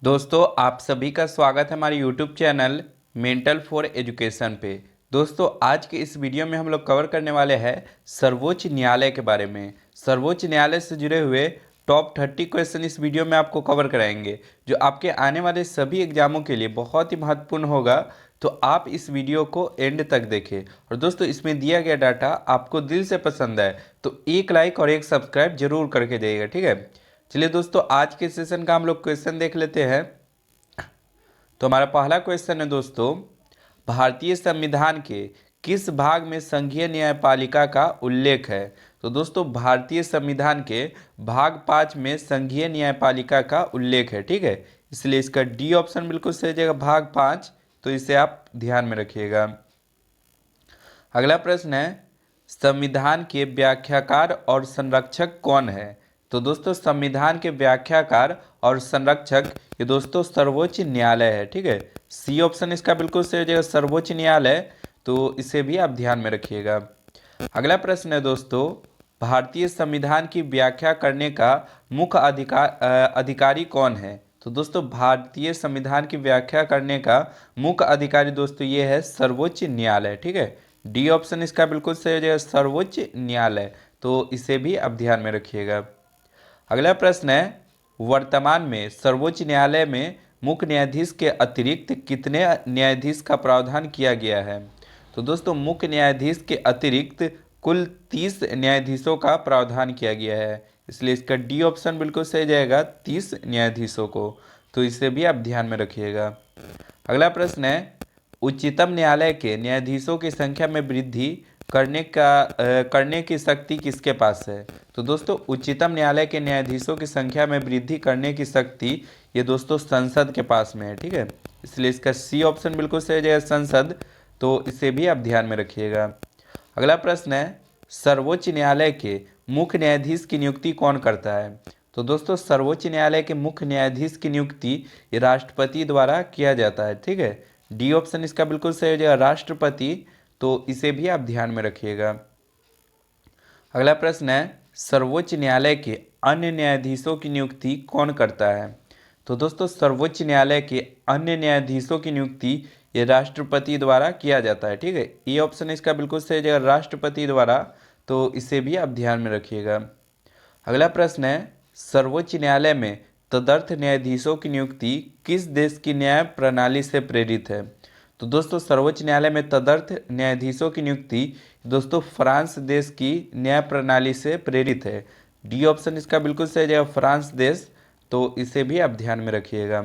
दोस्तों आप सभी का स्वागत है हमारे YouTube channel mental for education पे। दोस्तों आज के इस वीडियो में हम लोग कवर करने वाले हैं सर्वोच्च न्यायालय के बारे में। सर्वोच्च न्यायालय से जुड़े हुए टॉप 30 क्वेश्चन इस वीडियो में आपको कवर कराएंगे, जो आपके आने वाले सभी एग्जामों के लिए बहुत ही महत्वपूर्ण होगा। तो आप इस वीडियो को एंड तक देखें। और दोस्तों इसमें दिया गया डाटा आपको दिल से पसंद आए तो एक लाइक और एक सब्सक्राइब जरूर करके जाइएगा, ठीक है। चलिए दोस्तों आज के सेशन का हम लोग क्वेश्चन देख लेते हैं। तो हमारा पहला क्वेश्चन है दोस्तों, भारतीय संविधान के किस भाग में संघीय न्यायपालिका का उल्लेख है। तो दोस्तों भारतीय संविधान के भाग 5 में संघीय न्यायपालिका का उल्लेख है, ठीक है। इसलिए इसका डी ऑप्शन बिल्कुल सही जगह भाग 5, तो इसे आप ध्यान में रखिएगा। अगला प्रश्न है, संविधान के व्याख्याकार और संरक्षक कौन है। तो दोस्तों संविधान के व्याख्याकार और संरक्षक ये दोस्तों सर्वोच्च न्यायालय है, ठीक है। सी ऑप्शन इसका बिल्कुल सही हो जाएगा, सर्वोच्च न्यायालय, तो इसे भी आप ध्यान में रखिएगा। अगला प्रश्न है दोस्तों, भारतीय संविधान की व्याख्या करने का मुख्य अधिकारी कौन है। तो दोस्तों भारतीय संविधान की व्याख्या करने का मुख्य अधिकारी दोस्तों ये है सर्वोच्च न्यायालय, ठीक है। डी ऑप्शन इसका बिल्कुल सही हो जाएगा, सर्वोच्च न्यायालय, तो इसे भी आप ध्यान में रखिएगा। अगला प्रश्न है, वर्तमान में सर्वोच्च न्यायालय में मुख्य न्यायाधीश के अतिरिक्त कितने न्यायाधीश का प्रावधान किया गया है। तो दोस्तों मुख्य न्यायाधीश के अतिरिक्त कुल 30 न्यायाधीशों का प्रावधान किया गया है, इसलिए इसका डी ऑप्शन बिल्कुल सही जाएगा, 30 न्यायाधीशों को, तो इसे भी आप ध्यान में रखिएगा। अगला प्रश्न है, उच्चतम न्यायालय के न्यायाधीशों की संख्या में वृद्धि करने की शक्ति किसके पास है। तो दोस्तों उच्चतम न्यायालय के न्यायाधीशों की संख्या में वृद्धि करने की शक्ति ये दोस्तों संसद के पास में है, ठीक है। इसलिए इसका सी ऑप्शन बिल्कुल सही जाएगा, संसद, तो इसे भी आप ध्यान में रखिएगा। अगला प्रश्न है, सर्वोच्च न्यायालय के मुख्य न्यायाधीश की नियुक्ति कौन करता है। तो दोस्तों सर्वोच्च न्यायालय के मुख्य न्यायाधीश की नियुक्ति ये राष्ट्रपति द्वारा किया जाता है, ठीक है। डी ऑप्शन इसका बिल्कुल सही हो जाएगा, राष्ट्रपति, तो इसे भी आप ध्यान में रखिएगा। अगला प्रश्न है, सर्वोच्च न्यायालय के अन्य न्यायाधीशों की नियुक्ति कौन करता है। तो दोस्तों सर्वोच्च न्यायालय के अन्य न्यायाधीशों की नियुक्ति ये राष्ट्रपति द्वारा किया जाता है, ठीक है। ये ऑप्शन इसका बिल्कुल सही जगह राष्ट्रपति द्वारा, तो इसे भी आप ध्यान में रखिएगा। अगला प्रश्न है, सर्वोच्च न्यायालय में तदर्थ न्यायाधीशों की नियुक्ति किस देश की न्याय प्रणाली से प्रेरित है। तो दोस्तों सर्वोच्च न्यायालय में तदर्थ न्यायाधीशों की नियुक्ति दोस्तों फ्रांस देश की न्याय प्रणाली से प्रेरित है। डी ऑप्शन इसका बिल्कुल सही जाएगा, फ्रांस देश, तो इसे भी आप ध्यान में रखिएगा।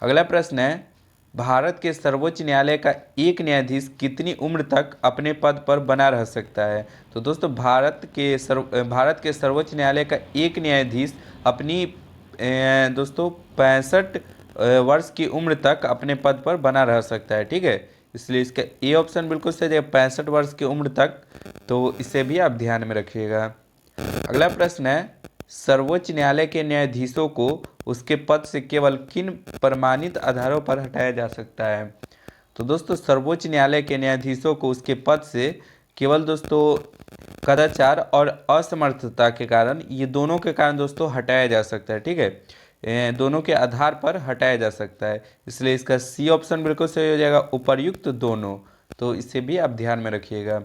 अगला प्रश्न है, भारत के सर्वोच्च न्यायालय का एक न्यायाधीश कितनी उम्र तक अपने पद पर बना रह सकता है। तो दोस्तों भारत के सर्वोच्च न्यायालय का एक न्यायाधीश अपनी दोस्तों 65 वर्ष की उम्र तक अपने पद पर बना रह सकता है, ठीक है। इसलिए इसका ए ऑप्शन बिल्कुल सही है, 65 वर्ष की उम्र तक, तो इसे भी आप ध्यान में रखिएगा। अगला प्रश्न है, सर्वोच्च न्यायालय के न्यायाधीशों को उसके पद से केवल किन प्रमाणित आधारों पर हटाया जा सकता है। तो दोस्तों सर्वोच्च न्यायालय के न्यायाधीशों को उसके पद से केवल दोस्तों कदाचार और असमर्थता के कारण, ये दोनों के कारण दोस्तों हटाया जा सकता है, ठीक है। दोनों के आधार पर हटाया जा सकता है, इसलिए इसका सी ऑप्शन बिल्कुल सही हो जाएगा, उपर्युक्त दोनों, तो इसे भी आप ध्यान में रखिएगा।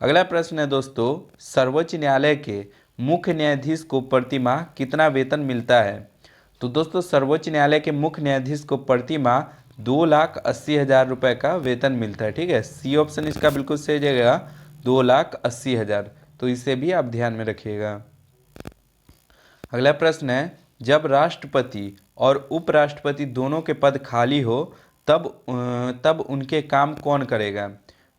अगला प्रश्न है दोस्तों, सर्वोच्च न्यायालय के मुख्य न्यायाधीश को प्रति माह कितना वेतन मिलता है। तो दोस्तों सर्वोच्च न्यायालय के मुख्य न्यायाधीश को प्रति माह 2,80,000 रुपये का वेतन मिलता है, ठीक है। सी ऑप्शन इसका बिल्कुल सही जाएगा, 2,80,000, तो इसे भी आप ध्यान में रखिएगा। अगला प्रश्न है, जब राष्ट्रपति और उपराष्ट्रपति दोनों के पद खाली हो तब उनके काम कौन करेगा।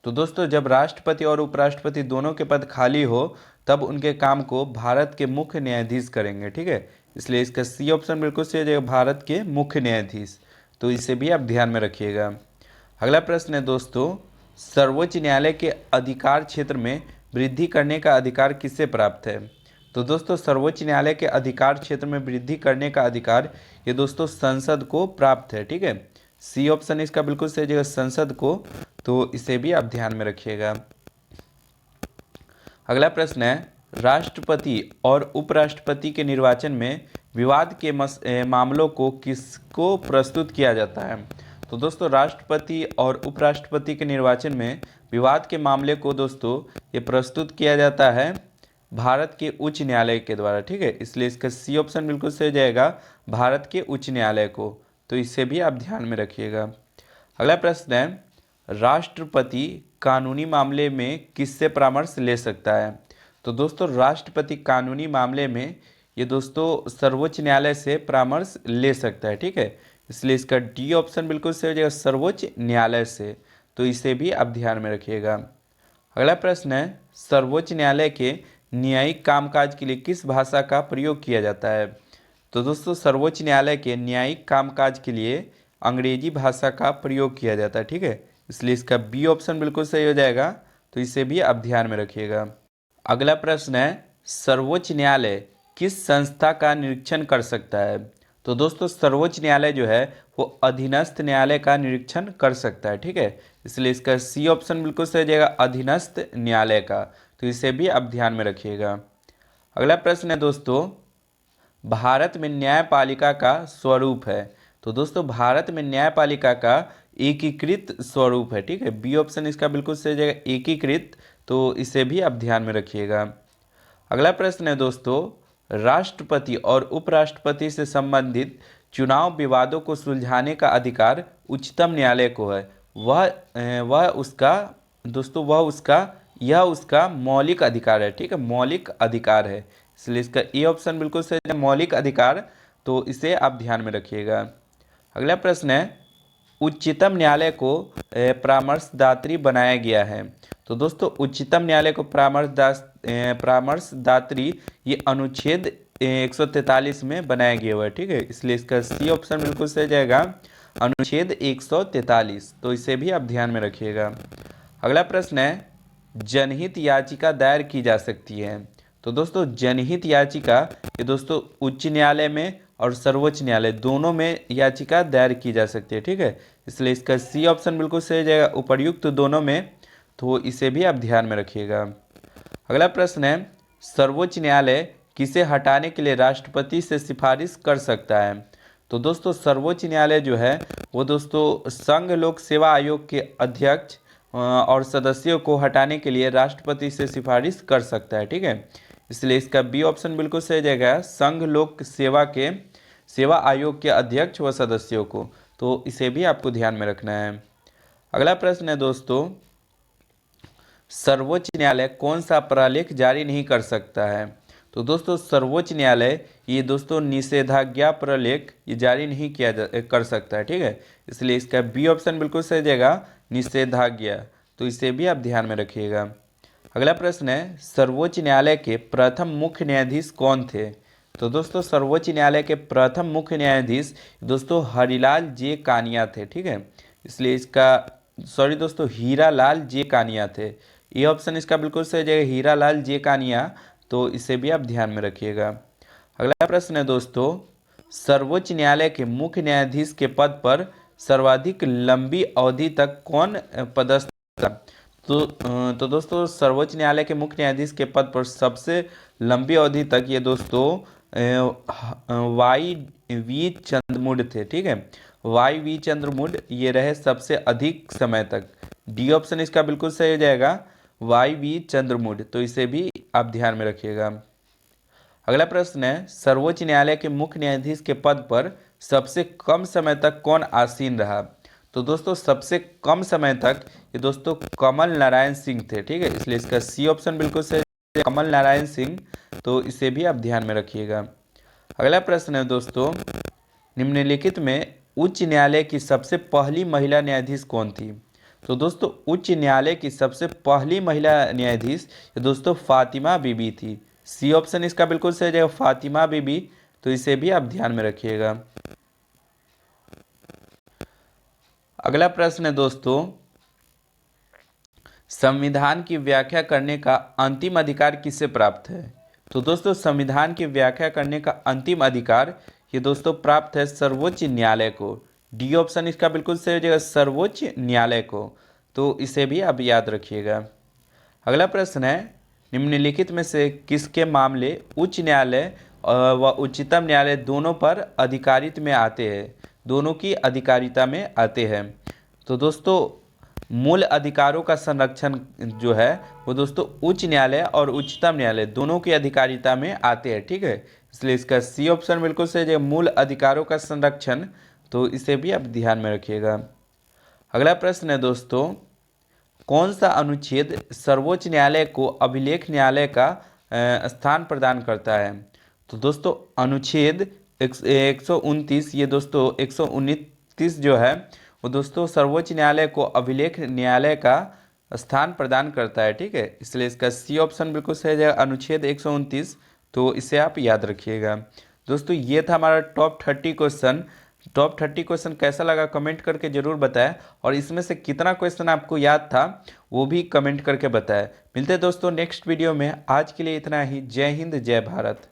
तो दोस्तों जब राष्ट्रपति और उपराष्ट्रपति दोनों के पद खाली हो तब उनके काम को भारत के मुख्य न्यायाधीश करेंगे, ठीक है। इसलिए इसका सी ऑप्शन बिल्कुल सही हो जाएगा, भारत के मुख्य न्यायाधीश, तो इसे भी आप ध्यान में रखिएगा। अगला प्रश्न है दोस्तों, सर्वोच्च न्यायालय के अधिकार क्षेत्र में वृद्धि करने का अधिकार किससे प्राप्त है। तो दोस्तों सर्वोच्च न्यायालय के अधिकार क्षेत्र में वृद्धि करने का अधिकार ये दोस्तों संसद को प्राप्त है, ठीक है। सी ऑप्शन इसका बिल्कुल सही जगह संसद को, तो इसे भी आप ध्यान में रखिएगा। अगला प्रश्न है, राष्ट्रपति और उपराष्ट्रपति के निर्वाचन में विवाद के मामलों को किसको प्रस्तुत किया जाता है? तो दोस्तों राष्ट्रपति और उपराष्ट्रपति के निर्वाचन में विवाद के मामले को दोस्तों ये प्रस्तुत किया जाता है भारत के उच्च न्यायालय के द्वारा, ठीक है। इसलिए इसका सी ऑप्शन बिल्कुल सही हो जाएगा, भारत के उच्च न्यायालय को। तो इसे भी आप ध्यान में रखिएगा। अगला प्रश्न है, राष्ट्रपति कानूनी मामले में किससे परामर्श ले सकता है? तो दोस्तों राष्ट्रपति कानूनी मामले में ये दोस्तों सर्वोच्च न्यायालय से परामर्श ले सकता है, ठीक है। इसलिए इसका डी ऑप्शन बिल्कुल सही हो जाएगा, सर्वोच्च न्यायालय से। तो इसे भी आप ध्यान में रखिएगा। अगला प्रश्न है, सर्वोच्च न्यायालय के न्यायिक कामकाज के लिए किस भाषा का प्रयोग किया जाता है? तो दोस्तों सर्वोच्च न्यायालय के न्यायिक कामकाज के लिए अंग्रेजी भाषा का प्रयोग किया जाता है, ठीक है। इसलिए इसका बी ऑप्शन बिल्कुल सही हो जाएगा। तो इसे भी आप ध्यान में रखिएगा। अगला प्रश्न है, सर्वोच्च न्यायालय किस संस्था का निरीक्षण कर सकता है? तो दोस्तों सर्वोच्च न्यायालय जो है वो अधीनस्थ न्यायालय का निरीक्षण कर सकता है, ठीक है। इसलिए इसका सी ऑप्शन बिल्कुल सही हो जाएगा, अधीनस्थ न्यायालय का। तो इसे भी आप ध्यान में रखिएगा। अगला प्रश्न है दोस्तों, भारत में न्यायपालिका का स्वरूप है? तो दोस्तों भारत में न्यायपालिका का एकीकृत स्वरूप है, ठीक है। बी ऑप्शन इसका बिल्कुल सही हो जाएगा, एकीकृत। तो इसे भी आप ध्यान में रखिएगा। अगला प्रश्न है दोस्तों, राष्ट्रपति और उपराष्ट्रपति से संबंधित चुनाव विवादों को सुलझाने का अधिकार उच्चतम न्यायालय को है। वह उसका दोस्तों वह उसका यह उसका मौलिक अधिकार है, ठीक है, मौलिक अधिकार है। इसलिए इसका ए ऑप्शन बिल्कुल सही है, मौलिक अधिकार। तो इसे आप ध्यान में रखिएगा। अगला प्रश्न है, उच्चतम न्यायालय को परामर्शदात्री बनाया गया है। तो दोस्तों उच्चतम न्यायालय को परामर्शदात्री ये अनुच्छेद 143 में बनाया गया हुआ है, ठीक है। इसलिए इसका सी ऑप्शन बिल्कुल सही जाएगा, अनुच्छेद 143। तो इसे भी आप ध्यान में रखिएगा। अगला प्रश्न है, जनहित याचिका दायर की जा सकती है? तो दोस्तों जनहित याचिका ये दोस्तों उच्च न्यायालय में और सर्वोच्च न्यायालय दोनों में याचिका दायर की जा सकती है, ठीक है। इसलिए इसका सी ऑप्शन बिल्कुल सही जाएगा, उपर्युक्त दोनों में। तो इसे भी आप ध्यान में रखिएगा। अगला प्रश्न है, सर्वोच्च न्यायालय किसे हटाने के लिए राष्ट्रपति से सिफारिश कर सकता है? तो दोस्तों सर्वोच्च न्यायालय जो है वो दोस्तों संघ लोक सेवा आयोग के अध्यक्ष और सदस्यों को हटाने के लिए राष्ट्रपति से सिफारिश कर सकता है, ठीक है। इसलिए इसका बी ऑप्शन बिल्कुल सही जाएगा, संघ लोक सेवा आयोग के अध्यक्ष व सदस्यों को। तो इसे भी आपको ध्यान में रखना है। अगला प्रश्न है दोस्तों, सर्वोच्च न्यायालय कौन सा प्रलेख जारी नहीं कर सकता है? तो दोस्तों सर्वोच्च न्यायालय ये दोस्तों निषेधाज्ञा प्रलेख ये जारी नहीं कर सकता है, ठीक है। इसलिए इसका बी ऑप्शन बिल्कुल सही जाएगा, निषेधाज्ञा। तो इसे भी आप ध्यान में रखिएगा। अगला प्रश्न है, सर्वोच्च न्यायालय के प्रथम मुख्य न्यायाधीश कौन थे? तो दोस्तों सर्वोच्च न्यायालय के प्रथम मुख्य न्यायाधीश दोस्तों हरिलाल जे कानिया थे, ठीक है। इसलिए दोस्तों हीरालाल जे कानिया थे। ये ऑप्शन इसका बिल्कुल सही जाएगा, हीरालाल जे कानिया। तो इसे भी आप ध्यान में रखिएगा। अगला प्रश्न है दोस्तों, सर्वोच्च न्यायालय के मुख्य न्यायाधीश के पद पर सर्वाधिक लंबी अवधि तक कौन पदस्थ था? तो दोस्तों सर्वोच्च न्यायालय के मुख्य न्यायाधीश के पद पर सबसे लंबी अवधि तक ये दोस्तों वाई वी चंद्रमूड थे, ठीक है। वाई वी चंद्रमूड ये रहे सबसे अधिक समय तक। डी ऑप्शन इसका बिल्कुल सही हो जाएगा, वाई वी चंद्रमूड। तो इसे भी आप ध्यान में रखिएगा। अगला प्रश्न है, सर्वोच्च न्यायालय के मुख्य न्यायाधीश के पद पर सबसे कम समय तक कौन आसीन रहा? तो दोस्तों सबसे कम समय तक ये दोस्तों कमल नारायण सिंह थे, ठीक है। इसलिए इसका सी ऑप्शन बिल्कुल सही, कमल नारायण सिंह। तो इसे भी आप ध्यान में रखिएगा। अगला प्रश्न है दोस्तों, निम्नलिखित में उच्च न्यायालय की सबसे पहली महिला न्यायाधीश कौन थी? तो दोस्तों उच्च न्यायालय की सबसे पहली महिला न्यायाधीश दोस्तों फातिमा बीबी थी। सी ऑप्शन इसका बिल्कुल सही जाएगा, फातिमा बीबी। तो इसे भी आप ध्यान में रखिएगा। अगला प्रश्न है दोस्तों, संविधान की व्याख्या करने का अंतिम अधिकार किसे प्राप्त है? तो दोस्तों संविधान की व्याख्या करने का अंतिम अधिकार ये दोस्तों प्राप्त है सर्वोच्च न्यायालय को। डी ऑप्शन इसका बिल्कुल सही हो जाएगा, सर्वोच्च न्यायालय को। तो इसे भी आप याद रखिएगा। अगला प्रश्न है, निम्नलिखित में से किसके मामले उच्च न्यायालय व उच्चतम न्यायालय दोनों पर अधिकारित में आते हैं, दोनों की अधिकारिता में आते हैं। तो दोस्तों मूल अधिकारों का संरक्षण जो है वो दोस्तों उच्च न्यायालय और उच्चतम न्यायालय दोनों की अधिकारिता में आते हैं, ठीक है। इसलिए इसका सी ऑप्शन बिल्कुल सही है, मूल अधिकारों का संरक्षण, तो इसे भी आप ध्यान में रखिएगा। अगला प्रश्न है दोस्तों, कौन सा अनुच्छेद सर्वोच्च न्यायालय को अभिलेख न्यायालय का स्थान प्रदान करता है? तो दोस्तों अनुच्छेद 129, ये दोस्तों 129 जो है वो दोस्तों सर्वोच्च न्यायालय को अभिलेख न्यायालय का स्थान प्रदान करता है, ठीक है। इसलिए इसका सी ऑप्शन बिल्कुल सही है, अनुच्छेद 129, तो इसे आप याद रखिएगा। दोस्तों ये था हमारा टॉप 30 क्वेश्चन। टॉप 30 क्वेश्चन कैसा लगा कमेंट करके ज़रूर बताएं, और इसमें से कितना क्वेश्चन आपको याद था वो भी कमेंट करके बताएं। मिलते हैं दोस्तों नेक्स्ट वीडियो में, आज के लिए इतना ही। जय हिंद, जय भारत।